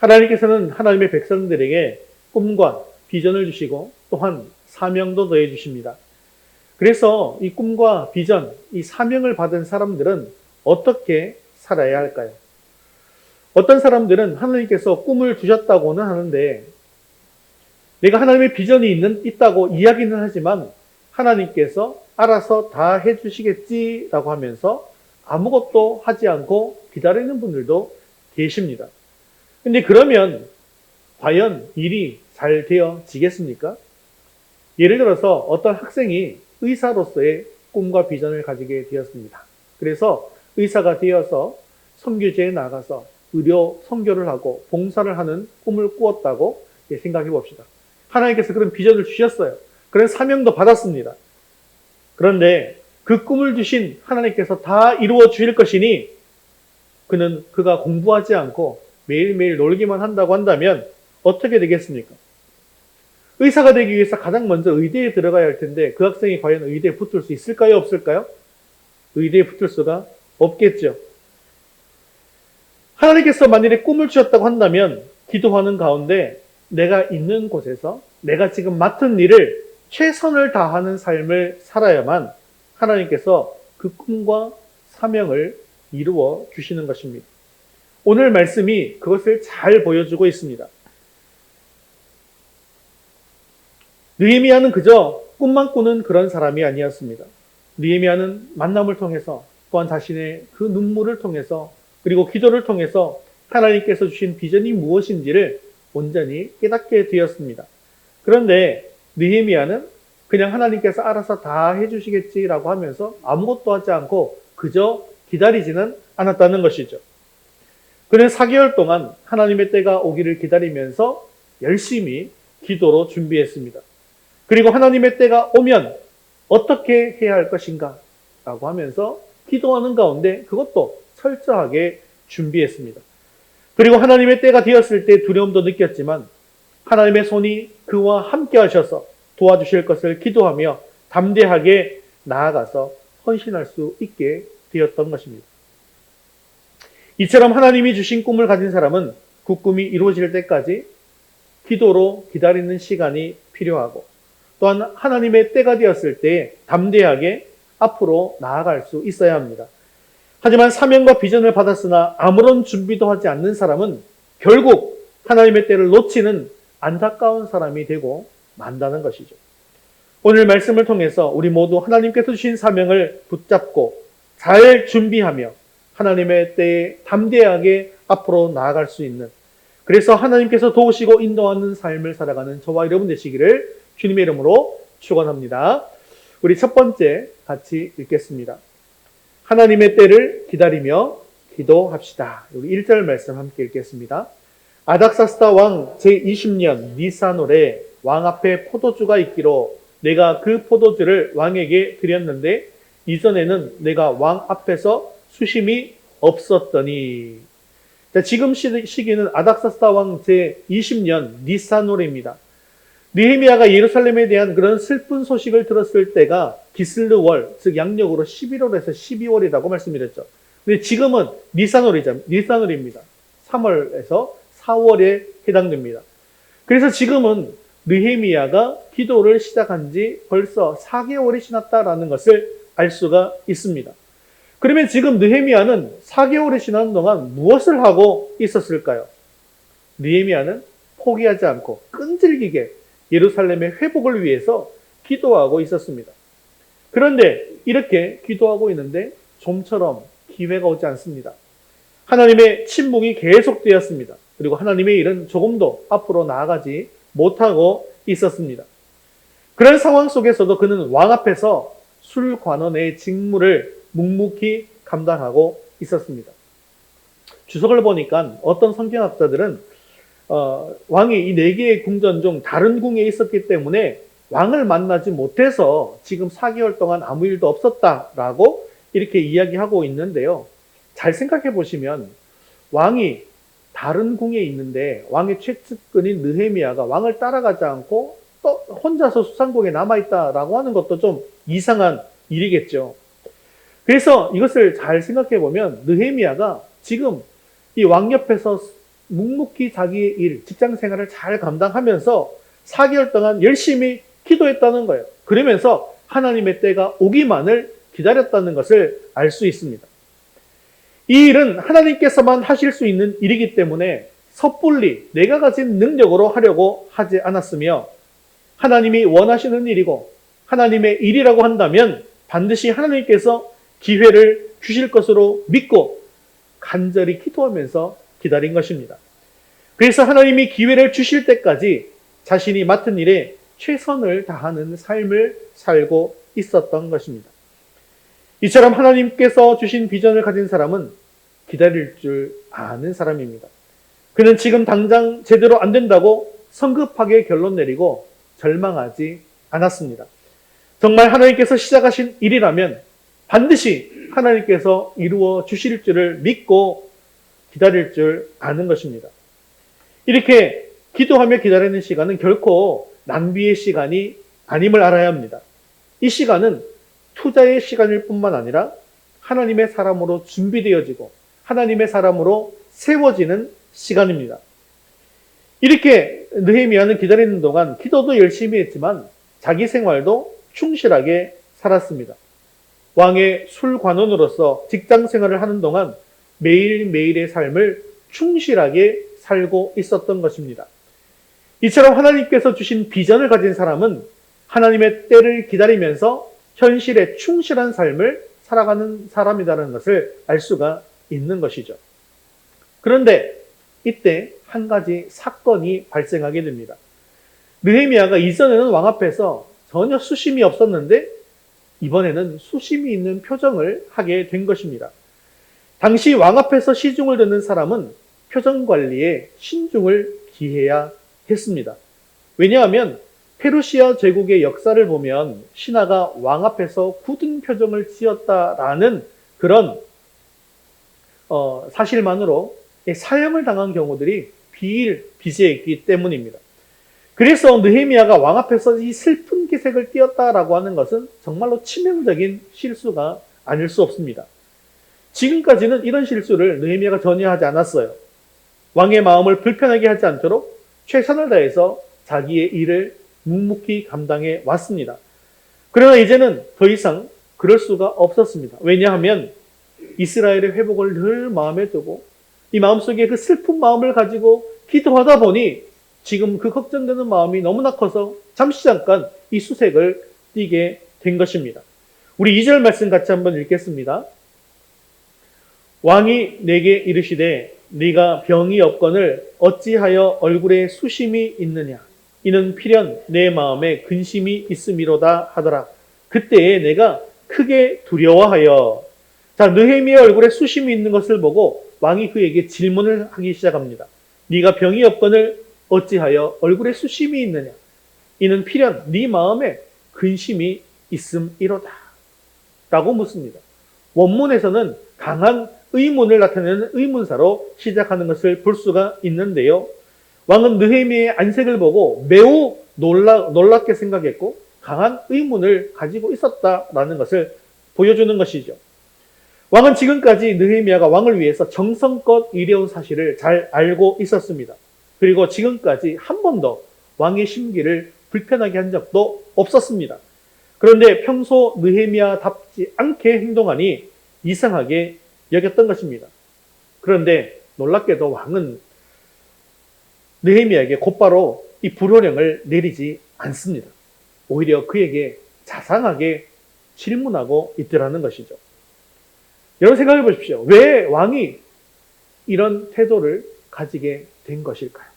하나님께서는 하나님의 백성들에게 꿈과 비전을 주시고 또한 사명도 더해 주십니다. 그래서 이 꿈과 비전, 이 사명을 받은 사람들은 어떻게 살아야 할까요? 어떤 사람들은 하나님께서 꿈을 주셨다고는 하는데 내가 하나님의 비전이 있다고 이야기는 하지만 하나님께서 알아서 다 해주시겠지라고 하면서 아무것도 하지 않고 기다리는 분들도 계십니다. 근데 그러면 과연 일이 잘 되어지겠습니까? 예를 들어서 어떤 학생이 의사로서의 꿈과 비전을 가지게 되었습니다. 그래서 의사가 되어서 선교제에 나가서 의료 선교를 하고 봉사를 하는 꿈을 꾸었다고 생각해 봅시다. 하나님께서 그런 비전을 주셨어요. 그런 사명도 받았습니다. 그런데 그 꿈을 주신 하나님께서 다 이루어 주실 것이니 그가 공부하지 않고 매일매일 놀기만 한다고 한다면 어떻게 되겠습니까? 의사가 되기 위해서 가장 먼저 의대에 들어가야 할 텐데 그 학생이 과연 의대에 붙을 수 있을까요? 없을까요? 의대에 붙을 수가 없겠죠. 하나님께서 만일에 꿈을 주셨다고 한다면 기도하는 가운데 내가 있는 곳에서 내가 지금 맡은 일을 최선을 다하는 삶을 살아야만 하나님께서 그 꿈과 사명을 이루어 주시는 것입니다. 오늘 말씀이 그것을 잘 보여주고 있습니다. 느헤미야는 그저 꿈만 꾸는 그런 사람이 아니었습니다. 느헤미야는 만남을 통해서 또한 자신의 그 눈물을 통해서 그리고 기도를 통해서 하나님께서 주신 비전이 무엇인지를 온전히 깨닫게 되었습니다. 그런데 느헤미야는 그냥 하나님께서 알아서 다 해주시겠지라고 하면서 아무것도 하지 않고 그저 기다리지는 않았다는 것이죠. 그는 4개월 동안 하나님의 때가 오기를 기다리면서 열심히 기도로 준비했습니다. 그리고 하나님의 때가 오면 어떻게 해야 할 것인가 라고 하면서 기도하는 가운데 그것도 철저하게 준비했습니다. 그리고 하나님의 때가 되었을 때 두려움도 느꼈지만 하나님의 손이 그와 함께 하셔서 도와주실 것을 기도하며 담대하게 나아가서 헌신할 수 있게 되었던 것입니다. 이처럼 하나님이 주신 꿈을 가진 사람은 그 꿈이 이루어질 때까지 기도로 기다리는 시간이 필요하고 또한 하나님의 때가 되었을 때 담대하게 앞으로 나아갈 수 있어야 합니다. 하지만 사명과 비전을 받았으나 아무런 준비도 하지 않는 사람은 결국 하나님의 때를 놓치는 안타까운 사람이 되고 만다는 것이죠. 오늘 말씀을 통해서 우리 모두 하나님께서 주신 사명을 붙잡고 잘 준비하며 하나님의 때에 담대하게 앞으로 나아갈 수 있는, 그래서 하나님께서 도우시고 인도하는 삶을 살아가는 저와 여러분 되시기를 주님의 이름으로 축원합니다. 우리 첫 번째 같이 읽겠습니다. 하나님의 때를 기다리며 기도합시다. 우리 1절 말씀 함께 읽겠습니다. 아닥사스다 왕 제20년 니산월에 왕 앞에 포도주가 있기로 내가 그 포도주를 왕에게 드렸는데 이전에는 내가 왕 앞에서 수심이 없었더니. 자, 지금 시기는 아닥사스다 왕 제20년 니산월입니다. 느헤미야가 예루살렘에 대한 그런 슬픈 소식을 들었을 때가 기슬르월, 즉 양력으로 11월에서 12월이라고 말씀드렸죠. 근데 지금은 니산월입니다. 3월에서 4월에 해당됩니다. 그래서 지금은 느헤미야가 기도를 시작한 지 벌써 4개월이 지났다라는 것을 알 수가 있습니다. 그러면 지금 느헤미야는 4개월이 지난 동안 무엇을 하고 있었을까요? 느헤미야는 포기하지 않고 끈질기게 예루살렘의 회복을 위해서 기도하고 있었습니다. 그런데 이렇게 기도하고 있는데 좀처럼 기회가 오지 않습니다. 하나님의 침묵이 계속되었습니다. 그리고 하나님의 일은 조금도 앞으로 나아가지 못하고 있었습니다. 그런 상황 속에서도 그는 왕 앞에서 술관원의 직무를 묵묵히 감당하고 있었습니다. 주석을 보니까 어떤 성경학자들은 왕이 이 4개의 궁전 중 다른 궁에 있었기 때문에 왕을 만나지 못해서 지금 4개월 동안 아무 일도 없었다라고 이렇게 이야기하고 있는데요. 잘 생각해 보시면 왕이 다른 궁에 있는데 왕의 최측근인 느헤미야가 왕을 따라가지 않고 또 혼자서 수상궁에 남아있다라고 하는 것도 좀 이상한 일이겠죠. 그래서 이것을 잘 생각해 보면 느헤미야가 지금 이 왕 옆에서 묵묵히 자기의 일, 직장 생활을 잘 감당하면서 4개월 동안 열심히 기도했다는 거예요. 그러면서 하나님의 때가 오기만을 기다렸다는 것을 알 수 있습니다. 이 일은 하나님께서만 하실 수 있는 일이기 때문에 섣불리 내가 가진 능력으로 하려고 하지 않았으며, 하나님이 원하시는 일이고 하나님의 일이라고 한다면 반드시 하나님께서 기회를 주실 것으로 믿고 간절히 기도하면서 기다린 것입니다. 그래서 하나님이 기회를 주실 때까지 자신이 맡은 일에 최선을 다하는 삶을 살고 있었던 것입니다. 이처럼 하나님께서 주신 비전을 가진 사람은 기다릴 줄 아는 사람입니다. 그는 지금 당장 제대로 안 된다고 성급하게 결론 내리고 절망하지 않았습니다. 정말 하나님께서 시작하신 일이라면 반드시 하나님께서 이루어 주실 줄을 믿고 기다릴 줄 아는 것입니다. 이렇게 기도하며 기다리는 시간은 결코 낭비의 시간이 아님을 알아야 합니다. 이 시간은 투자의 시간일 뿐만 아니라 하나님의 사람으로 준비되어지고 하나님의 사람으로 세워지는 시간입니다. 이렇게 느헤미야는 기다리는 동안 기도도 열심히 했지만 자기 생활도 충실하게 살았습니다. 왕의 술관원으로서 직장 생활을 하는 동안 매일매일의 삶을 충실하게 살고 있었던 것입니다. 이처럼 하나님께서 주신 비전을 가진 사람은 하나님의 때를 기다리면서 현실에 충실한 삶을 살아가는 사람이라는 것을 알 수가 있는 것이죠. 그런데 이때 한 가지 사건이 발생하게 됩니다. 느헤미야가 이전에는 왕 앞에서 전혀 수심이 없었는데 이번에는 수심이 있는 표정을 하게 된 것입니다. 당시 왕 앞에서 시중을 듣는 사람은 표정 관리에 신중을 기해야 했습니다. 왜냐하면 페르시아 제국의 역사를 보면 신하가 왕 앞에서 굳은 표정을 지었다라는 그런 사실만으로 사형을 당한 경우들이 비일비재했기 때문입니다. 그래서 느헤미야가 왕 앞에서 이 슬픈 기색을 띄었다라고 하는 것은 정말로 치명적인 실수가 아닐 수 없습니다. 지금까지는 이런 실수를 느헤미야가 전혀 하지 않았어요. 왕의 마음을 불편하게 하지 않도록 최선을 다해서 자기의 일을 묵묵히 감당해 왔습니다. 그러나 이제는 더 이상 그럴 수가 없었습니다. 왜냐하면 이스라엘의 회복을 늘 마음에 두고 이 마음속에 그 슬픈 마음을 가지고 기도하다 보니 지금 그 걱정되는 마음이 너무나 커서 잠시 잠깐 이 수색을 띄게 된 것입니다. 우리 2절 말씀 같이 한번 읽겠습니다. 왕이 내게 이르시되 네가 병이 없거늘 어찌하여 얼굴에 수심이 있느냐? 이는 필연 내 마음에 근심이 있음이로다 하더라. 그때에 내가 크게 두려워하여. 자, 느헤미야 얼굴에 수심이 있는 것을 보고 왕이 그에게 질문을 하기 시작합니다. 네가 병이 없거늘 어찌하여 얼굴에 수심이 있느냐? 이는 필연 네 마음에 근심이 있음이로다. 라고 묻습니다. 원문에서는 강한 의문을 나타내는 의문사로 시작하는 것을 볼 수가 있는데요. 왕은 느헤미야의 안색을 보고 매우 놀랍게 생각했고 강한 의문을 가지고 있었다라는 것을 보여주는 것이죠. 왕은 지금까지 느헤미야가 왕을 위해서 정성껏 일해온 사실을 잘 알고 있었습니다. 그리고 지금까지 한 번도 왕의 심기를 불편하게 한 적도 없었습니다. 그런데 평소 느헤미야답지 않게 행동하니 이상하게 여겼던 것입니다. 그런데 놀랍게도 왕은 느헤미야에게 곧바로 이 불호령을 내리지 않습니다. 오히려 그에게 자상하게 질문하고 있더라는 것이죠. 여러분 생각해 보십시오. 왜 왕이 이런 태도를 가지게 된 것일까요?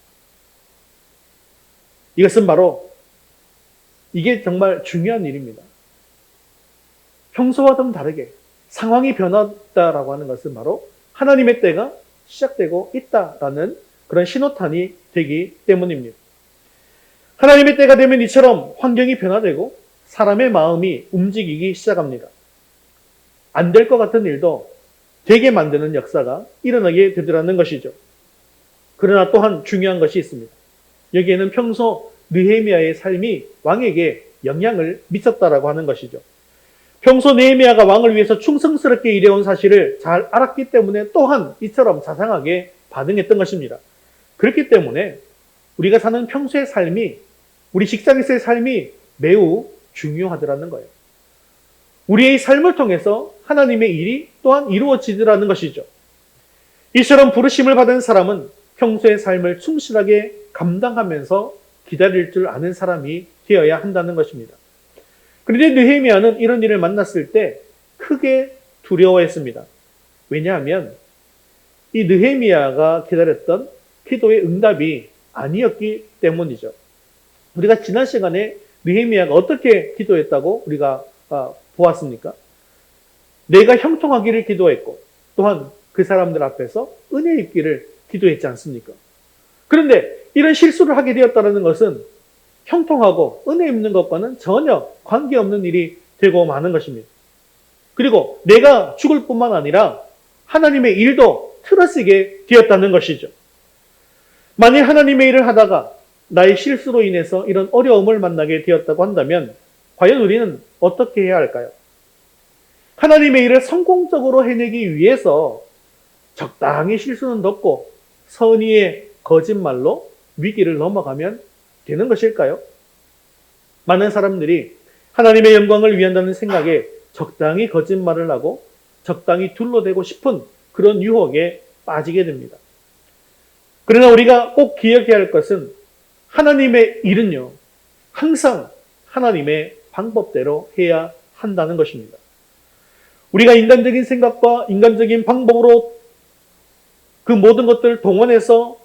이것은 바로 이게 정말 중요한 일입니다. 평소와는 다르게 상황이 변했다라고 하는 것은 바로 하나님의 때가 시작되고 있다라는 그런 신호탄이 되기 때문입니다. 하나님의 때가 되면 이처럼 환경이 변화되고 사람의 마음이 움직이기 시작합니다. 안 될 것 같은 일도 되게 만드는 역사가 일어나게 되더라는 것이죠. 그러나 또한 중요한 것이 있습니다. 여기에는 평소 느헤미야의 삶이 왕에게 영향을 미쳤다라고 하는 것이죠. 평소 느헤미야가 왕을 위해서 충성스럽게 일해온 사실을 잘 알았기 때문에 또한 이처럼 자상하게 반응했던 것입니다. 그렇기 때문에 우리가 사는 평소의 삶이, 우리 직장에서의 삶이 매우 중요하더라는 거예요. 우리의 삶을 통해서 하나님의 일이 또한 이루어지더라는 것이죠. 이처럼 부르심을 받은 사람은 평소의 삶을 충실하게 감당하면서 기다릴 줄 아는 사람이 되어야 한다는 것입니다. 그런데 느헤미야는 이런 일을 만났을 때 크게 두려워했습니다. 왜냐하면 이 느헤미야가 기다렸던 기도의 응답이 아니었기 때문이죠. 우리가 지난 시간에 느헤미야가 어떻게 기도했다고 우리가 보았습니까? 내가 형통하기를 기도했고 또한 그 사람들 앞에서 은혜 입기를 기도했지 않습니까? 그런데 이런 실수를 하게 되었다는 것은 형통하고 은혜 입는 것과는 전혀 관계없는 일이 되고 마는 것입니다. 그리고 내가 죽을 뿐만 아니라 하나님의 일도 틀어지게 되었다는 것이죠. 만일 하나님의 일을 하다가 나의 실수로 인해서 이런 어려움을 만나게 되었다고 한다면 과연 우리는 어떻게 해야 할까요? 하나님의 일을 성공적으로 해내기 위해서 적당히 실수는 덮고 선의의 거짓말로 위기를 넘어가면 되는 것일까요? 많은 사람들이 하나님의 영광을 위한다는 생각에 적당히 거짓말을 하고 적당히 둘러대고 싶은 그런 유혹에 빠지게 됩니다. 그러나 우리가 꼭 기억해야 할 것은 하나님의 일은요, 항상 하나님의 방법대로 해야 한다는 것입니다. 우리가 인간적인 생각과 인간적인 방법으로 그 모든 것들을 동원해서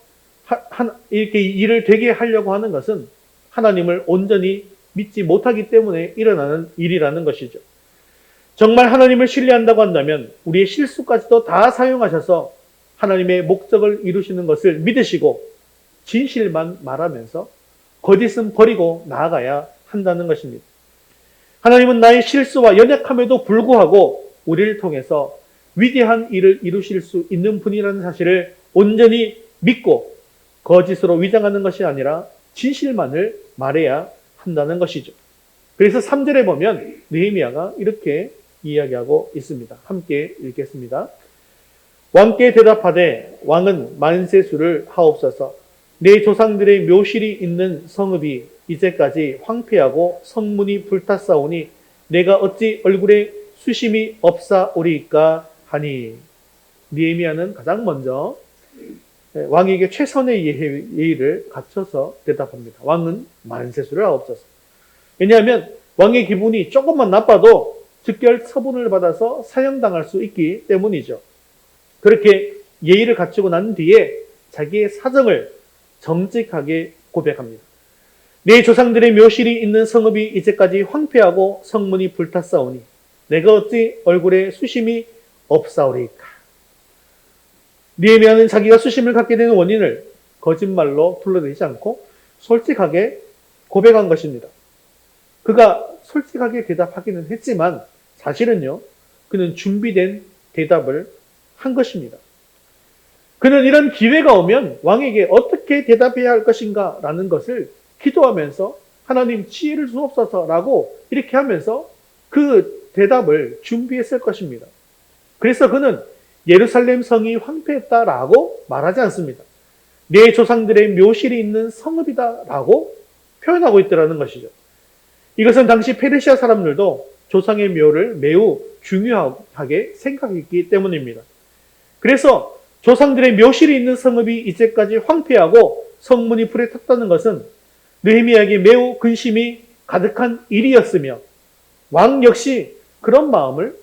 이렇게 일을 되게 하려고 하는 것은 하나님을 온전히 믿지 못하기 때문에 일어나는 일이라는 것이죠. 정말 하나님을 신뢰한다고 한다면 우리의 실수까지도 다 사용하셔서 하나님의 목적을 이루시는 것을 믿으시고 진실만 말하면서 거짓은 버리고 나아가야 한다는 것입니다. 하나님은 나의 실수와 연약함에도 불구하고 우리를 통해서 위대한 일을 이루실 수 있는 분이라는 사실을 온전히 믿고 거짓으로 위장하는 것이 아니라 진실만을 말해야 한다는 것이죠. 그래서 3절에 보면 느헤미야가 이렇게 이야기하고 있습니다. 함께 읽겠습니다. 왕께 대답하되 왕은 만세수를 하옵소서. 내 조상들의 묘실이 있는 성읍이 이제까지 황폐하고 성문이 불탔사오니 내가 어찌 얼굴에 수심이 없사오리까 하니. 느헤미야는 가장 먼저 왕에게 최선의 예의를 갖춰서 대답합니다. 왕은 만세수를 하옵소서. 왜냐하면 왕의 기분이 조금만 나빠도 즉결 처분을 받아서 사형당할 수 있기 때문이죠. 그렇게 예의를 갖추고 난 뒤에 자기의 사정을 정직하게 고백합니다. 내 조상들의 묘실이 있는 성읍이 이제까지 황폐하고 성문이 불탔사오니 내가 어찌 얼굴에 수심이 없사오리까. 느헤미야는 자기가 수심을 갖게 되는 원인을 거짓말로 둘러대지 않고 솔직하게 고백한 것입니다. 그가 솔직하게 대답하기는 했지만 사실은요, 그는 준비된 대답을 한 것입니다. 그는 이런 기회가 오면 왕에게 어떻게 대답해야 할 것인가 라는 것을 기도하면서 하나님 지혜를 주옵소서라고 이렇게 하면서 그 대답을 준비했을 것입니다. 그래서 그는 예루살렘 성이 황폐했다라고 말하지 않습니다. 내 조상들의 묘실이 있는 성읍이다라고 표현하고 있더라는 것이죠. 이것은 당시 페르시아 사람들도 조상의 묘를 매우 중요하게 생각했기 때문입니다. 그래서 조상들의 묘실이 있는 성읍이 이제까지 황폐하고 성문이 불에 탔다는 것은 느헤미야에게 매우 근심이 가득한 일이었으며 왕 역시 그런 마음을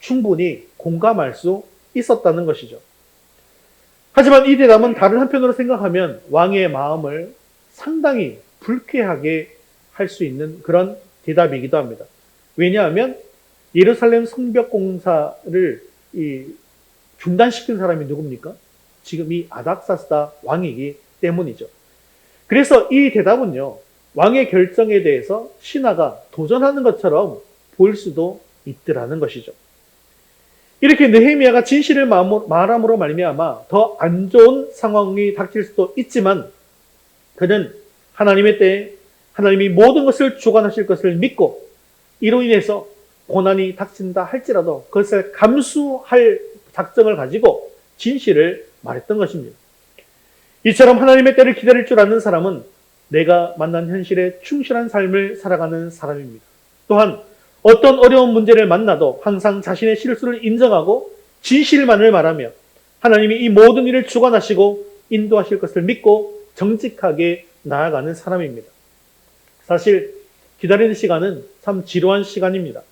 충분히 공감할 수 있었다는 것이죠. 하지만 이 대답은 다른 한편으로 생각하면 왕의 마음을 상당히 불쾌하게 할 수 있는 그런 대답이기도 합니다. 왜냐하면 예루살렘 성벽 공사를 중단시킨 사람이 누굽니까? 지금 이 아닥사스다 왕이기 때문이죠. 그래서 이 대답은요, 왕의 결정에 대해서 신하가 도전하는 것처럼 보일 수도 있더라는 것이죠. 이렇게 느헤미야가 진실을 말함으로 말미암아 더 안 좋은 상황이 닥칠 수도 있지만 그는 하나님의 때에 하나님이 모든 것을 주관하실 것을 믿고 이로 인해서 고난이 닥친다 할지라도 그것을 감수할 작정을 가지고 진실을 말했던 것입니다. 이처럼 하나님의 때를 기다릴 줄 아는 사람은 내가 만난 현실에 충실한 삶을 살아가는 사람입니다. 또한 어떤 어려운 문제를 만나도 항상 자신의 실수를 인정하고 진실만을 말하며 하나님이 이 모든 일을 주관하시고 인도하실 것을 믿고 정직하게 나아가는 사람입니다. 사실 기다리는 시간은 참 지루한 시간입니다.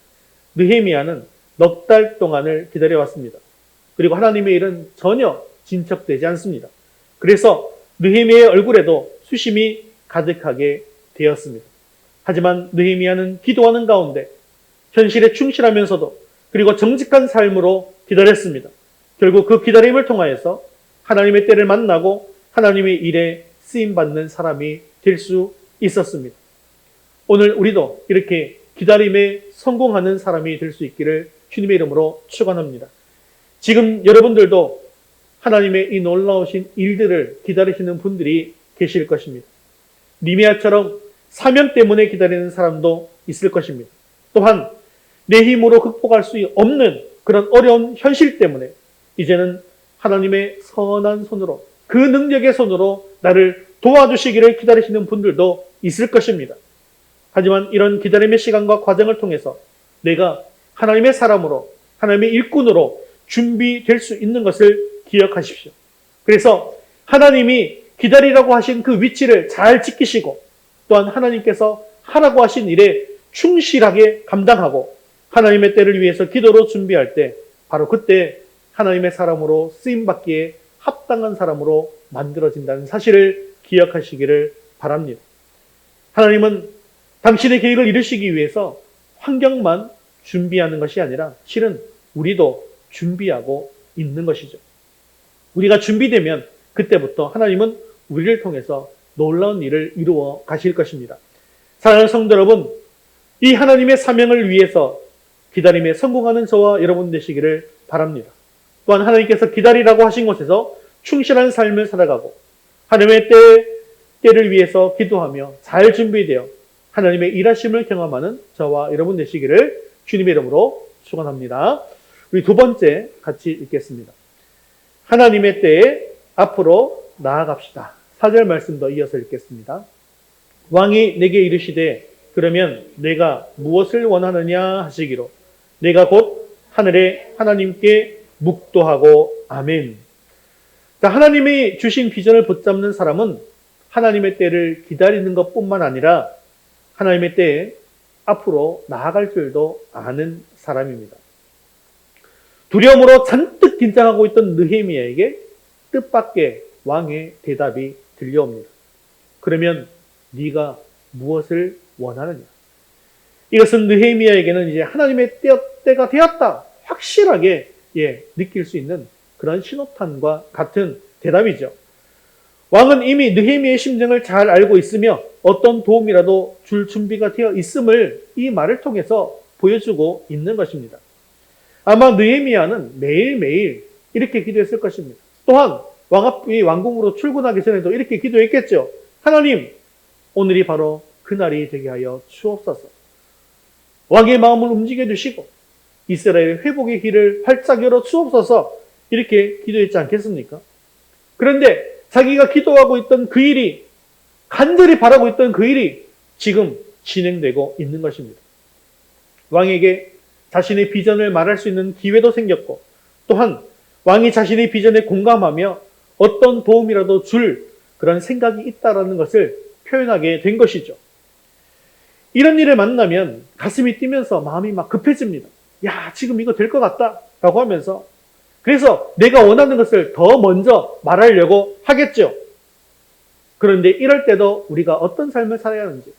느헤미야는 넉 달 동안을 기다려왔습니다. 그리고 하나님의 일은 전혀 진척되지 않습니다. 그래서 느헤미야의 얼굴에도 수심이 가득하게 되었습니다. 하지만 느헤미야는 기도하는 가운데 현실에 충실하면서도 그리고 정직한 삶으로 기다렸습니다. 결국 그 기다림을 통하여서 하나님의 때를 만나고 하나님의 일에 쓰임받는 사람이 될 수 있었습니다. 오늘 우리도 이렇게 기다림에 성공하는 사람이 될 수 있기를 주님의 이름으로 축원합니다. 지금 여러분들도 하나님의 이 놀라우신 일들을 기다리시는 분들이 계실 것입니다. 니미야처럼 사명 때문에 기다리는 사람도 있을 것입니다. 또한 내 힘으로 극복할 수 없는 그런 어려운 현실 때문에 이제는 하나님의 선한 손으로 그 능력의 손으로 나를 도와주시기를 기다리시는 분들도 있을 것입니다. 하지만 이런 기다림의 시간과 과정을 통해서 내가 하나님의 사람으로 하나님의 일꾼으로 준비될 수 있는 것을 기억하십시오. 그래서 하나님이 기다리라고 하신 그 위치를 잘 지키시고 또한 하나님께서 하라고 하신 일에 충실하게 감당하고 하나님의 때를 위해서 기도로 준비할 때 바로 그때 하나님의 사람으로 쓰임받기에 합당한 사람으로 만들어진다는 사실을 기억하시기를 바랍니다. 하나님은 당신의 계획을 이루시기 위해서 환경만 준비하는 것이 아니라 실은 우리도 준비하고 있는 것이죠. 우리가 준비되면 그때부터 하나님은 우리를 통해서 놀라운 일을 이루어 가실 것입니다. 사랑하는 성도 여러분, 이 하나님의 사명을 위해서 기다림에 성공하는 저와 여러분 되시기를 바랍니다. 또한 하나님께서 기다리라고 하신 곳에서 충실한 삶을 살아가고 하나님의 때를 위해서 기도하며 잘 준비되어 하나님의 일하심을 경험하는 저와 여러분 되시기를 주님의 이름으로 축원합니다. 우리 두 번째 같이 읽겠습니다. 하나님의 때에 앞으로 나아갑시다. 4절 말씀 더 이어서 읽겠습니다. 왕이 내게 이르시되 그러면 내가 무엇을 원하느냐 하시기로 내가 곧 하늘의 하나님께 묵도하고 아멘. 자, 하나님이 주신 비전을 붙잡는 사람은 하나님의 때를 기다리는 것뿐만 아니라 하나님의 때에 앞으로 나아갈 줄도 아는 사람입니다. 두려움으로 잔뜩 긴장하고 있던 느헤미야에게 뜻밖의 왕의 대답이 들려옵니다. 그러면 네가 무엇을 원하느냐? 이것은 느헤미야에게는 이제 하나님의 때가 되었다 확실하게 느낄 수 있는 그런 신호탄과 같은 대답이죠. 왕은 이미 느헤미야의 심정을 잘 알고 있으며 어떤 도움이라도 줄 준비가 되어 있음을 이 말을 통해서 보여주고 있는 것입니다. 아마 느헤미야는 매일매일 이렇게 기도했을 것입니다. 또한 왕궁으로 출근하기 전에도 이렇게 기도했겠죠. 하나님, 오늘이 바로 그날이 되게 하여 주옵소서. 왕의 마음을 움직여 주시고 이스라엘 회복의 길을 활짝 열어 주옵소서 이렇게 기도했지 않겠습니까? 그런데 자기가 기도하고 있던 그 일이 간절히 바라고 있던 그 일이 지금 진행되고 있는 것입니다. 왕에게 자신의 비전을 말할 수 있는 기회도 생겼고 또한 왕이 자신의 비전에 공감하며 어떤 도움이라도 줄 그런 생각이 있다라는 것을 표현하게 된 것이죠. 이런 일을 만나면 가슴이 뛰면서 마음이 막 급해집니다. 야, 지금 이거 될 것 같다 라고 하면서 그래서 내가 원하는 것을 더 먼저 말하려고 하겠죠. 그런데 이럴 때도 우리가 어떤 삶을 살아야 하는지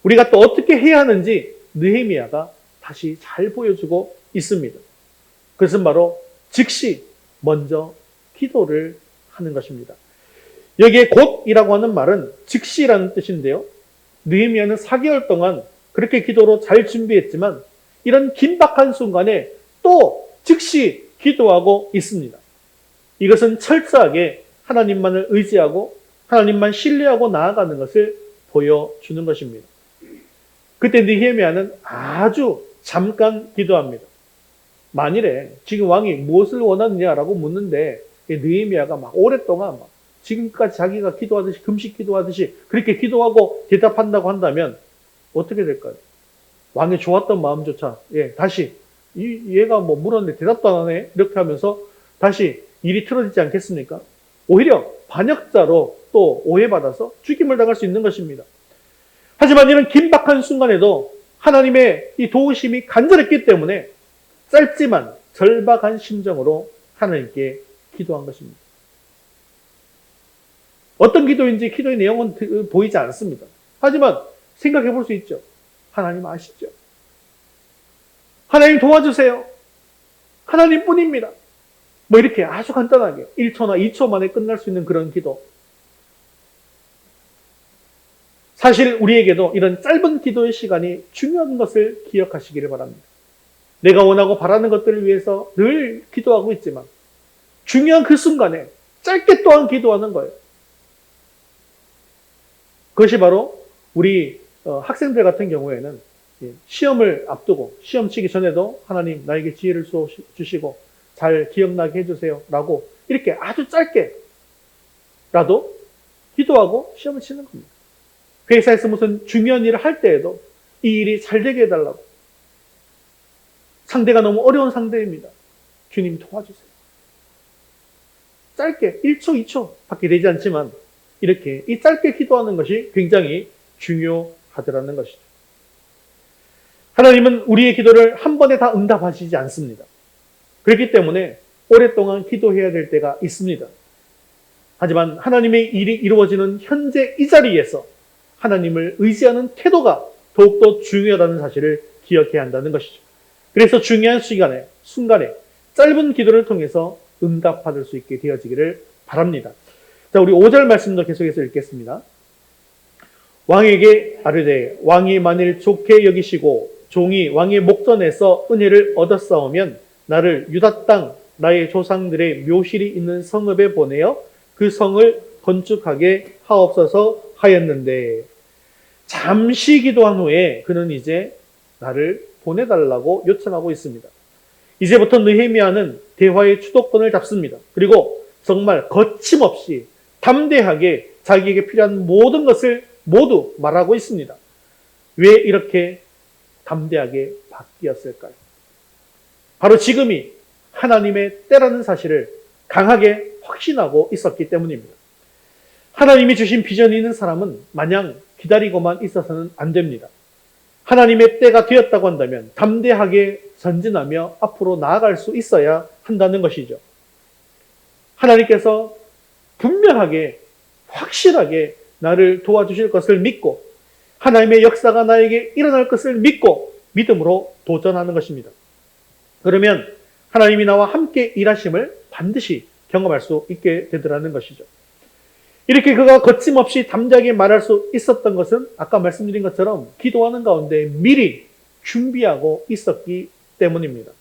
우리가 또 어떻게 해야 하는지 느헤미야가 다시 잘 보여주고 있습니다. 그것은 바로 즉시 먼저 기도를 하는 것입니다. 여기에 곧이라고 하는 말은 즉시라는 뜻인데요. 느헤미야는 4개월 동안 그렇게 기도로 잘 준비했지만 이런 긴박한 순간에 또 즉시 기도하고 있습니다. 이것은 철저하게 하나님만을 의지하고 하나님만 신뢰하고 나아가는 것을 보여주는 것입니다. 그때 느헤미야는 아주 잠깐 기도합니다. 만일에 지금 왕이 무엇을 원하느냐라고 묻는데 느헤미야가 막 오랫동안 지금까지 자기가 기도하듯이 금식 기도하듯이 그렇게 기도하고 대답한다고 한다면 어떻게 될까요? 왕의 좋았던 마음조차 다시 얘가 뭐 물었는데 대답도 안 하네 이렇게 하면서 다시 일이 틀어지지 않겠습니까? 오히려 반역자로 또 오해받아서 죽임을 당할 수 있는 것입니다. 하지만 이런 긴박한 순간에도 하나님의 이 도우심이 간절했기 때문에 짧지만 절박한 심정으로 하나님께 기도한 것입니다. 어떤 기도인지 기도의 내용은 보이지 않습니다. 하지만 생각해 볼 수 있죠. 하나님 아시죠? 하나님 도와주세요. 하나님뿐입니다. 뭐 이렇게 아주 간단하게 1초나 2초 만에 끝날 수 있는 그런 기도. 사실 우리에게도 이런 짧은 기도의 시간이 중요한 것을 기억하시기를 바랍니다. 내가 원하고 바라는 것들을 위해서 늘 기도하고 있지만 중요한 그 순간에 짧게 또한 기도하는 거예요. 그것이 바로 우리 학생들 같은 경우에는 시험을 앞두고 시험 치기 전에도 하나님 나에게 지혜를 주시고 잘 기억나게 해주세요 라고 이렇게 아주 짧게라도 기도하고 시험을 치는 겁니다. 회사에서 무슨 중요한 일을 할 때에도 이 일이 잘 되게 해달라고. 상대가 너무 어려운 상대입니다. 주님 도와주세요. 짧게 1초, 2초 밖에 되지 않지만 이렇게 이 짧게 기도하는 것이 굉장히 중요하더라는 것이죠. 하나님은 우리의 기도를 한 번에 다 응답하시지 않습니다. 그렇기 때문에 오랫동안 기도해야 될 때가 있습니다. 하지만 하나님의 일이 이루어지는 현재 이 자리에서 하나님을 의지하는 태도가 더욱더 중요하다는 사실을 기억해야 한다는 것이죠. 그래서 중요한 순간에 짧은 기도를 통해서 응답받을 수 있게 되어지기를 바랍니다. 자, 우리 5절 말씀도 계속해서 읽겠습니다. 왕에게 아뢰되 왕이 만일 좋게 여기시고 종이 왕의 목전에서 은혜를 얻었사오면 나를 유다 땅 나의 조상들의 묘실이 있는 성읍에 보내어 그 성을 건축하게 하옵소서 하였는데 잠시 기도한 후에 그는 이제 나를 보내달라고 요청하고 있습니다. 이제부터 느헤미야는 대화의 주도권을 잡습니다. 그리고 정말 거침없이 담대하게 자기에게 필요한 모든 것을 모두 말하고 있습니다. 왜 이렇게 담대하게 바뀌었을까요? 바로 지금이 하나님의 때라는 사실을 강하게 확신하고 있었기 때문입니다. 하나님이 주신 비전이 있는 사람은 마냥 기다리고만 있어서는 안 됩니다. 하나님의 때가 되었다고 한다면 담대하게 전진하며 앞으로 나아갈 수 있어야 한다는 것이죠. 하나님께서 분명하게 확실하게 나를 도와주실 것을 믿고 하나님의 역사가 나에게 일어날 것을 믿고 믿음으로 도전하는 것입니다. 그러면 하나님이 나와 함께 일하심을 반드시 경험할 수 있게 되더라는 것이죠. 이렇게 그가 거침없이 담대하게 말할 수 있었던 것은 아까 말씀드린 것처럼 기도하는 가운데 미리 준비하고 있었기 때문입니다.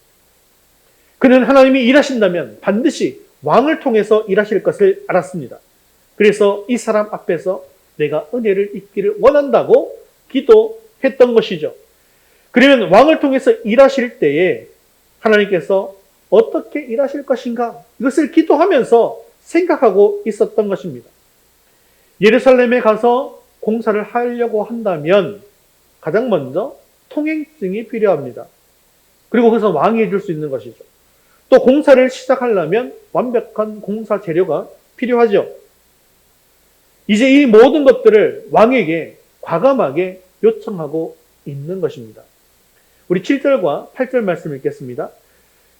그는 하나님이 일하신다면 반드시 왕을 통해서 일하실 것을 알았습니다. 그래서 이 사람 앞에서 내가 은혜를 입기를 원한다고 기도했던 것이죠. 그러면 왕을 통해서 일하실 때에 하나님께서 어떻게 일하실 것인가? 이것을 기도하면서 생각하고 있었던 것입니다. 예루살렘에 가서 공사를 하려고 한다면 가장 먼저 통행증이 필요합니다. 그리고 그것은 왕이 해줄 수 있는 것이죠. 또 공사를 시작하려면 완벽한 공사 재료가 필요하죠. 이제 이 모든 것들을 왕에게 과감하게 요청하고 있는 것입니다. 우리 7절과 8절 말씀 읽겠습니다.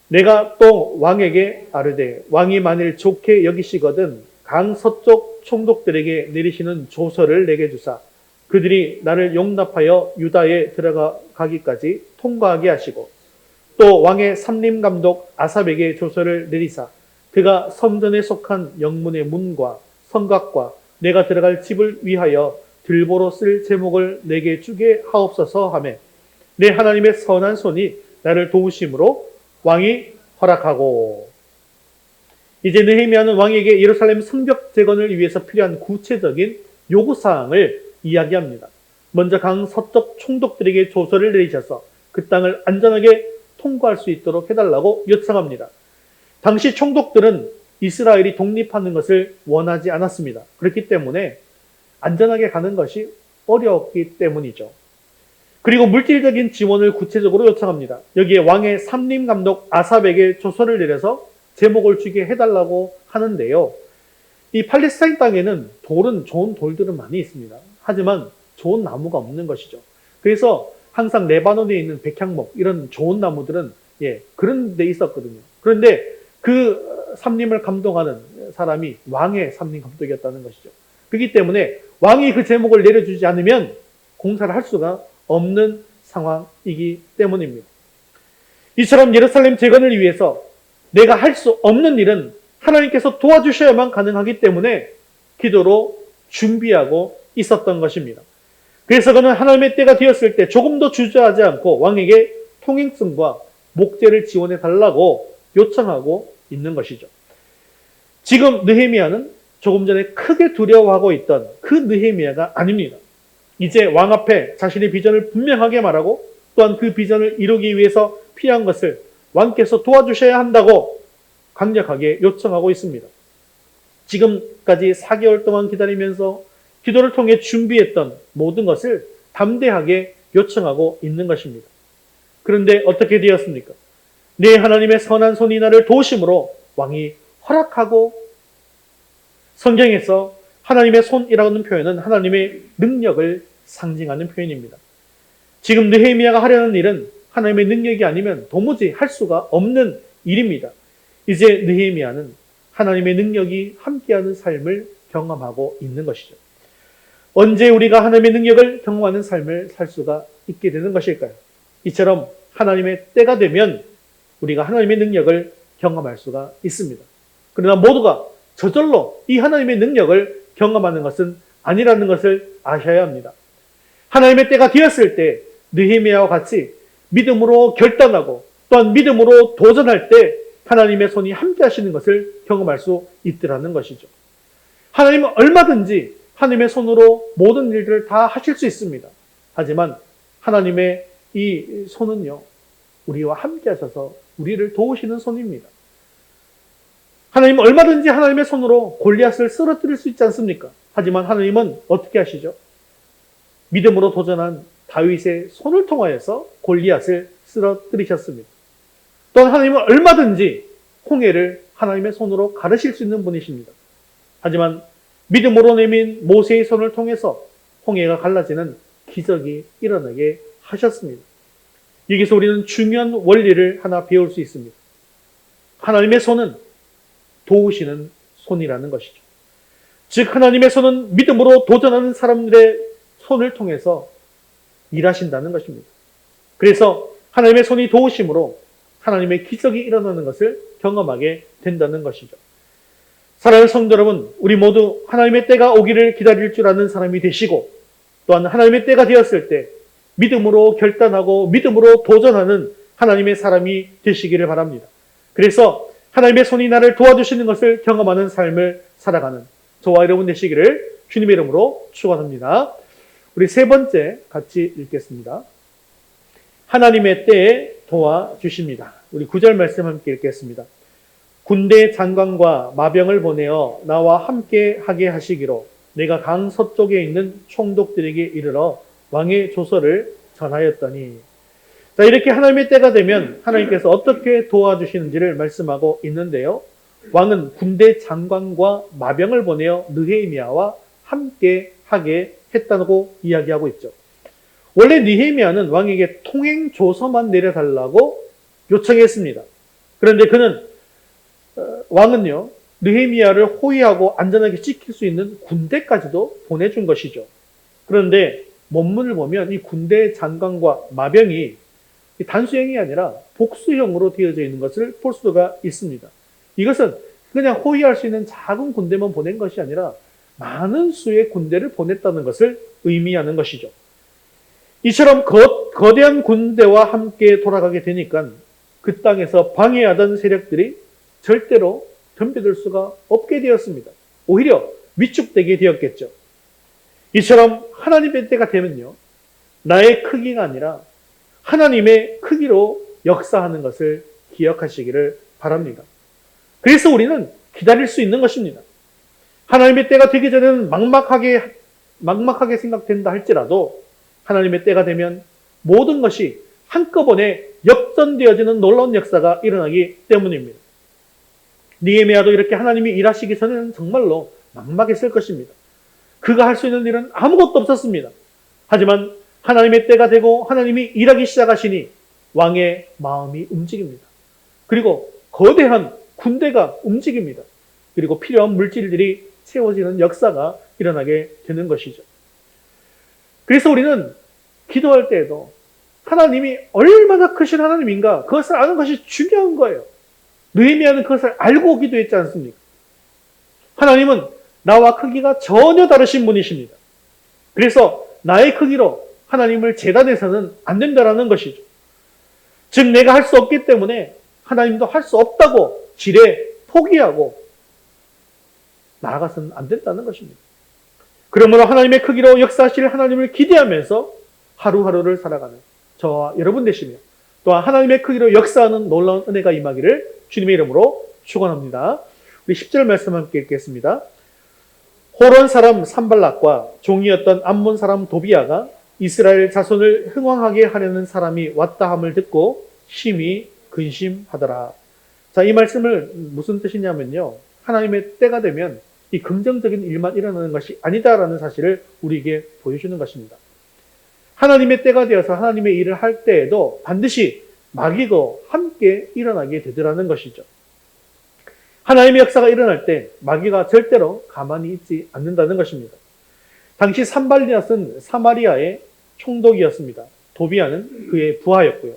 내가 또 왕에게 아뢰되 왕이 만일 좋게 여기시거든 강 서쪽 총독들에게 내리시는 조서를 내게 주사 그들이 나를 용납하여 유다에 들어가기까지 통과하게 하시고 또 왕의 삼림감독 아삽에게 조서를 내리사 그가 성전에 속한 영문의 문과 성곽과 내가 들어갈 집을 위하여 들보로 쓸 제목을 내게 주게 하옵소서 하매 내 하나님의 선한 손이 나를 도우심으로 왕이 허락하고. 이제 느헤미야는 왕에게 예루살렘 성벽 재건을 위해서 필요한 구체적인 요구사항을 이야기합니다. 먼저 강 서쪽 총독들에게 조서를 내리셔서 그 땅을 안전하게 통과할 수 있도록 해달라고 요청합니다. 당시 총독들은 이스라엘이 독립하는 것을 원하지 않았습니다. 그렇기 때문에 안전하게 가는 것이 어려웠기 때문이죠. 그리고 물질적인 지원을 구체적으로 요청합니다. 여기에 왕의 삼림감독 아삽에게 조서를 내려서 제목을 주게 해달라고 하는데요. 이 팔레스타인 땅에는 좋은 돌들은 많이 있습니다. 하지만 좋은 나무가 없는 것이죠. 그래서 항상 레바논에 있는 백향목, 이런 좋은 나무들은 그런 데 있었거든요. 그런데 그 삼림을 감독하는 사람이 왕의 삼림 감독이었다는 것이죠. 그렇기 때문에 왕이 그 제목을 내려주지 않으면 공사를 할 수가 없는 상황이기 때문입니다. 이처럼 예루살렘 재건을 위해서 내가 할 수 없는 일은 하나님께서 도와주셔야만 가능하기 때문에 기도로 준비하고 있었던 것입니다. 그래서 그는 하나님의 때가 되었을 때 조금도 주저하지 않고 왕에게 통행성과 목재를 지원해 달라고 요청하고 있는 것이죠. 지금 느헤미야는 조금 전에 크게 두려워하고 있던 그 느헤미야가 아닙니다. 이제 왕 앞에 자신의 비전을 분명하게 말하고 또한 그 비전을 이루기 위해서 필요한 것을 왕께서 도와주셔야 한다고 강력하게 요청하고 있습니다. 지금까지 4개월 동안 기다리면서 기도를 통해 준비했던 모든 것을 담대하게 요청하고 있는 것입니다. 그런데 어떻게 되었습니까? 내 하나님의 선한 손이 나를 도우심으로 왕이 허락하고, 성경에서 하나님의 손이라는 표현은 하나님의 능력을 상징하는 표현입니다. 지금 느헤미야가 하려는 일은 하나님의 능력이 아니면 도무지 할 수가 없는 일입니다. 이제 느헤미야는 하나님의 능력이 함께하는 삶을 경험하고 있는 것이죠. 언제 우리가 하나님의 능력을 경험하는 삶을 살 수가 있게 되는 것일까요? 이처럼 하나님의 때가 되면 우리가 하나님의 능력을 경험할 수가 있습니다. 그러나 모두가 저절로 이 하나님의 능력을 경험하는 것은 아니라는 것을 아셔야 합니다. 하나님의 때가 되었을 때 느헤미야와 같이 믿음으로 결단하고 또한 믿음으로 도전할 때 하나님의 손이 함께 하시는 것을 경험할 수 있더라는 것이죠. 하나님은 얼마든지 하나님의 손으로 모든 일들을 다 하실 수 있습니다. 하지만 하나님의 이 손은요, 우리와 함께 하셔서 우리를 도우시는 손입니다. 하나님은 얼마든지 하나님의 손으로 골리앗을 쓰러뜨릴 수 있지 않습니까? 하지만 하나님은 어떻게 하시죠? 믿음으로 도전한 다윗의 손을 통하여서 골리앗을 쓰러뜨리셨습니다. 또한 하나님은 얼마든지 홍해를 하나님의 손으로 가르실 수 있는 분이십니다. 하지만 믿음으로 내민 모세의 손을 통해서 홍해가 갈라지는 기적이 일어나게 하셨습니다. 여기서 우리는 중요한 원리를 하나 배울 수 있습니다. 하나님의 손은 도우시는 손이라는 것이죠. 즉 하나님의 손은 믿음으로 도전하는 사람들의 손을 통해서 일하신다는 것입니다. 그래서 하나님의 손이 도우심으로 하나님의 기적이 일어나는 것을 경험하게 된다는 것이죠. 사랑하는 성도 여러분, 우리 모두 하나님의 때가 오기를 기다릴 줄 아는 사람이 되시고 또한 하나님의 때가 되었을 때 믿음으로 결단하고 믿음으로 도전하는 하나님의 사람이 되시기를 바랍니다. 그래서 하나님의 손이 나를 도와주시는 것을 경험하는 삶을 살아가는 저와 여러분 되시기를 주님의 이름으로 축원합니다. 우리 세 번째 같이 읽겠습니다. 하나님의 때에 도와주십니다. 우리 9절 말씀 함께 읽겠습니다. 군대 장관과 마병을 보내어 나와 함께 하게 하시기로 내가 강 서쪽에 있는 총독들에게 이르러 왕의 조서를 전하였더니. 자, 이렇게 하나님의 때가 되면 하나님께서 어떻게 도와주시는지를 말씀하고 있는데요. 왕은 군대 장관과 마병을 보내어 느헤미야와 함께 하게 했다고 이야기하고 있죠. 원래 느헤미야는 왕에게 통행 조서만 내려달라고 요청했습니다. 그런데 그는 왕은요, 느헤미야를 호위하고 안전하게 지킬 수 있는 군대까지도 보내준 것이죠. 그런데 본문을 보면 이 군대 장관과 마병이 단수형이 아니라 복수형으로 되어져 있는 것을 볼 수가 있습니다. 이것은 그냥 호위할 수 있는 작은 군대만 보낸 것이 아니라 많은 수의 군대를 보냈다는 것을 의미하는 것이죠. 이처럼 거대한 군대와 함께 돌아가게 되니까 그 땅에서 방해하던 세력들이 절대로 덤벼들 수가 없게 되었습니다. 오히려 위축되게 되었겠죠. 이처럼 하나님의 때가 되면요, 나의 크기가 아니라 하나님의 크기로 역사하는 것을 기억하시기를 바랍니다. 그래서 우리는 기다릴 수 있는 것입니다. 하나님의 때가 되기 전에는 막막하게 생각된다 할지라도 하나님의 때가 되면 모든 것이 한꺼번에 역전되어지는 놀라운 역사가 일어나기 때문입니다. 느헤미야도 이렇게 하나님이 일하시기 전에는 정말로 막막했을 것입니다. 그가 할 수 있는 일은 아무것도 없었습니다. 하지만 하나님의 때가 되고 하나님이 일하기 시작하시니 왕의 마음이 움직입니다. 그리고 거대한 군대가 움직입니다. 그리고 필요한 물질들이 채워지는 역사가 일어나게 되는 것이죠. 그래서 우리는 기도할 때에도 하나님이 얼마나 크신 하나님인가 그것을 아는 것이 중요한 거예요. 느헤미야는 그것을 알고 기도했지 않습니까? 하나님은 나와 크기가 전혀 다르신 분이십니다. 그래서 나의 크기로 하나님을 재단해서는 안 된다라는 것이죠. 즉 내가 할 수 없기 때문에 하나님도 할 수 없다고 지레 포기하고 나아가서는 안 된다는 것입니다. 그러므로 하나님의 크기로 역사하실 하나님을 기대하면서 하루하루를 살아가는 저와 여러분 되시며 또한 하나님의 크기로 역사하는 놀라운 은혜가 임하기를 주님의 이름으로 축원합니다. 우리 10절 말씀 함께 읽겠습니다. 호론 사람 산발락과 종이었던 암몬 사람 도비아가 이스라엘 자손을 흥왕하게 하려는 사람이 왔다 함을 듣고 심히 근심하더라. 자, 이 말씀을 무슨 뜻이냐면요. 하나님의 때가 되면 이 긍정적인 일만 일어나는 것이 아니다라는 사실을 우리에게 보여주는 것입니다. 하나님의 때가 되어서 하나님의 일을 할 때에도 반드시 마귀도 함께 일어나게 되더라는 것이죠. 하나님의 역사가 일어날 때 마귀가 절대로 가만히 있지 않는다는 것입니다. 당시 산발리앗은 사마리아의 총독이었습니다. 도비아는 그의 부하였고요.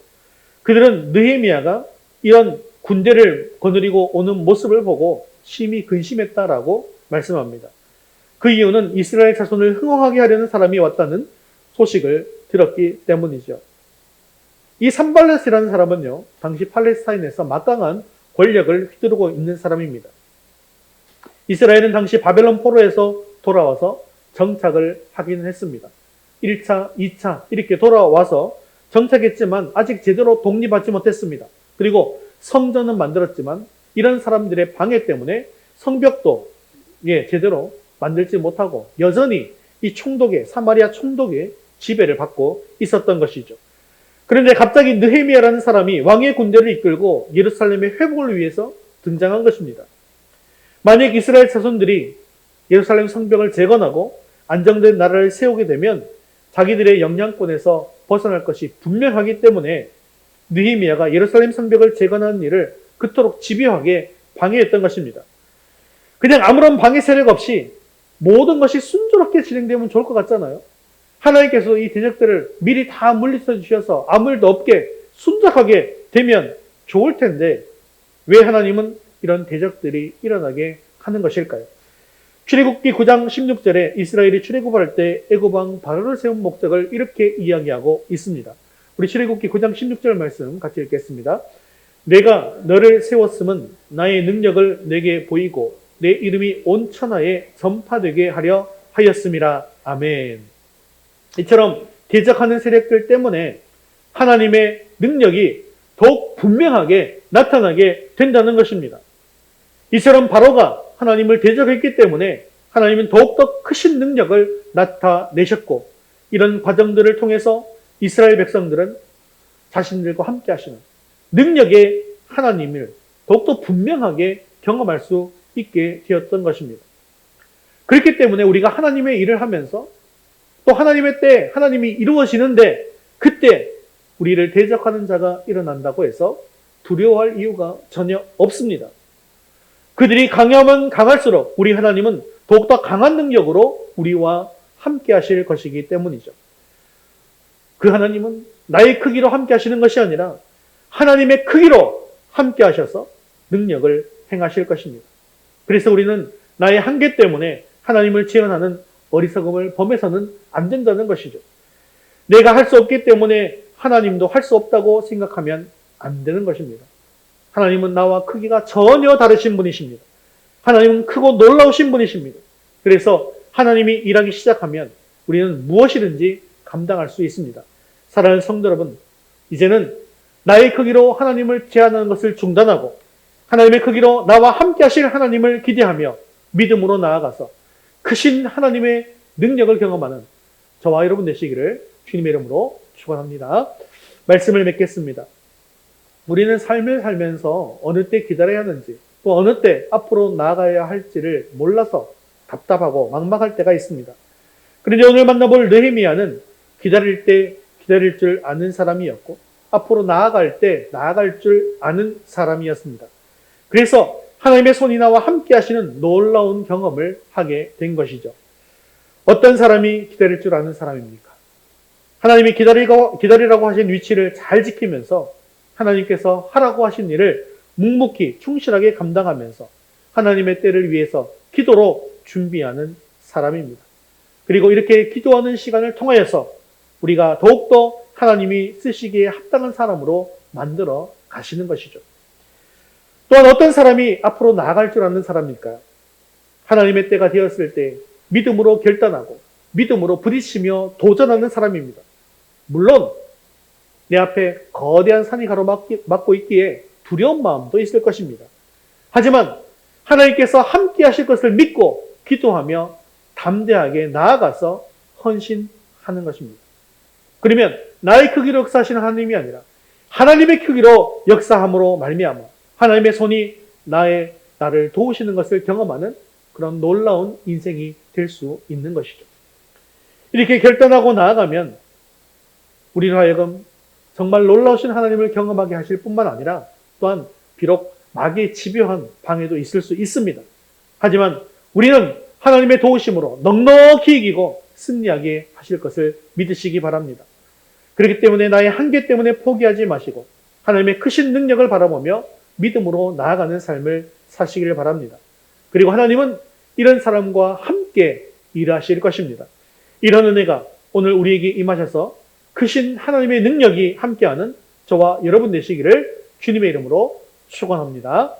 그들은 느헤미야가 이런 군대를 거느리고 오는 모습을 보고 심히 근심했다라고 말씀합니다. 그 이유는 이스라엘 자손을 흥왕하게 하려는 사람이 왔다는 소식을 들었기 때문이죠. 이 산발렛이라는 사람은요, 당시 팔레스타인에서 막강한 권력을 휘두르고 있는 사람입니다. 이스라엘은 당시 바벨론 포로에서 돌아와서 정착을 하기는 했습니다. 1차, 2차 이렇게 돌아와서 정착했지만 아직 제대로 독립하지 못했습니다. 그리고 성전은 만들었지만 이런 사람들의 방해 때문에 성벽도 제대로 만들지 못하고 여전히 이 총독의 사마리아 총독의 지배를 받고 있었던 것이죠. 그런데 갑자기 느헤미야라는 사람이 왕의 군대를 이끌고 예루살렘의 회복을 위해서 등장한 것입니다. 만약 이스라엘 자손들이 예루살렘 성벽을 재건하고 안정된 나라를 세우게 되면 자기들의 영향권에서 벗어날 것이 분명하기 때문에 느헤미야가 예루살렘 성벽을 재건하는 일을 그토록 집요하게 방해했던 것입니다. 그냥 아무런 방해 세력 없이 모든 것이 순조롭게 진행되면 좋을 것 같잖아요. 하나님께서 이 대적들을 미리 다 물리쳐 주셔서 아무 일도 없게 순적하게 되면 좋을 텐데 왜 하나님은 이런 대적들이 일어나게 하는 것일까요? 출애굽기 9장 16절에 이스라엘이 출애굽할 때 애굽왕 바로를 세운 목적을 이렇게 이야기하고 있습니다. 우리 출애굽기 9장 16절 말씀 같이 읽겠습니다. 내가 너를 세웠음은 나의 능력을 내게 보이고 내 이름이 온 천하에 전파되게 하려 하였음이라. 아멘. 이처럼 대적하는 세력들 때문에 하나님의 능력이 더욱 분명하게 나타나게 된다는 것입니다. 이처럼 바로가 하나님을 대적했기 때문에 하나님은 더욱더 크신 능력을 나타내셨고 이런 과정들을 통해서 이스라엘 백성들은 자신들과 함께 하시는 능력의 하나님을 더욱더 분명하게 경험할 수 있게 되었던 것입니다. 그렇기 때문에 우리가 하나님의 일을 하면서 또 하나님의 때 하나님이 이루어지는데 그때 우리를 대적하는 자가 일어난다고 해서 두려워할 이유가 전혀 없습니다. 그들이 강하면 강할수록 우리 하나님은 더욱더 강한 능력으로 우리와 함께 하실 것이기 때문이죠. 그 하나님은 나의 크기로 함께 하시는 것이 아니라 하나님의 크기로 함께 하셔서 능력을 행하실 것입니다. 그래서 우리는 나의 한계 때문에 하나님을 제한하는 어리석음을 범해서는 안 된다는 것이죠. 내가 할 수 없기 때문에 하나님도 할 수 없다고 생각하면 안 되는 것입니다. 하나님은 나와 크기가 전혀 다르신 분이십니다. 하나님은 크고 놀라우신 분이십니다. 그래서 하나님이 일하기 시작하면 우리는 무엇이든지 감당할 수 있습니다. 사랑하는 성도 여러분, 이제는 나의 크기로 하나님을 제한하는 것을 중단하고 하나님의 크기로 나와 함께 하실 하나님을 기대하며 믿음으로 나아가서 크신 하나님의 능력을 경험하는 저와 여러분 되시기를 주님의 이름으로 축원합니다. 말씀을 맺겠습니다. 우리는 삶을 살면서 어느 때 기다려야 하는지 또 어느 때 앞으로 나아가야 할지를 몰라서 답답하고 막막할 때가 있습니다. 그런데 오늘 만나볼 느헤미야는 기다릴 때 기다릴 줄 아는 사람이었고 앞으로 나아갈 때 나아갈 줄 아는 사람이었습니다. 그래서 하나님의 손이 나와 함께 하시는 놀라운 경험을 하게 된 것이죠. 어떤 사람이 기다릴 줄 아는 사람입니까? 하나님이 기다리라고 하신 위치를 잘 지키면서 하나님께서 하라고 하신 일을 묵묵히 충실하게 감당하면서 하나님의 때를 위해서 기도로 준비하는 사람입니다. 그리고 이렇게 기도하는 시간을 통하여서 우리가 더욱더 하나님이 쓰시기에 합당한 사람으로 만들어 가시는 것이죠. 또한 어떤 사람이 앞으로 나아갈 줄 아는 사람일까요? 하나님의 때가 되었을 때 믿음으로 결단하고 믿음으로 부딪히며 도전하는 사람입니다. 물론 내 앞에 거대한 산이 가로막고 있기에 두려운 마음도 있을 것입니다. 하지만 하나님께서 함께 하실 것을 믿고 기도하며 담대하게 나아가서 헌신하는 것입니다. 그러면 나의 크기로 역사하시는 하나님이 아니라 하나님의 크기로 역사함으로 말미암아 하나님의 손이 나를 도우시는 것을 경험하는 그런 놀라운 인생이 될 수 있는 것이죠. 이렇게 결단하고 나아가면 우리로 하여금 정말 놀라우신 하나님을 경험하게 하실 뿐만 아니라 또한 비록 마귀의 집요한 방해도 있을 수 있습니다. 하지만 우리는 하나님의 도우심으로 넉넉히 이기고 승리하게 하실 것을 믿으시기 바랍니다. 그렇기 때문에 나의 한계 때문에 포기하지 마시고 하나님의 크신 능력을 바라보며 믿음으로 나아가는 삶을 사시기를 바랍니다. 그리고 하나님은 이런 사람과 함께 일하실 것입니다. 이런 은혜가 오늘 우리에게 임하셔서 크신 하나님의 능력이 함께하는 저와 여러분 되시기를 주님의 이름으로 축원합니다.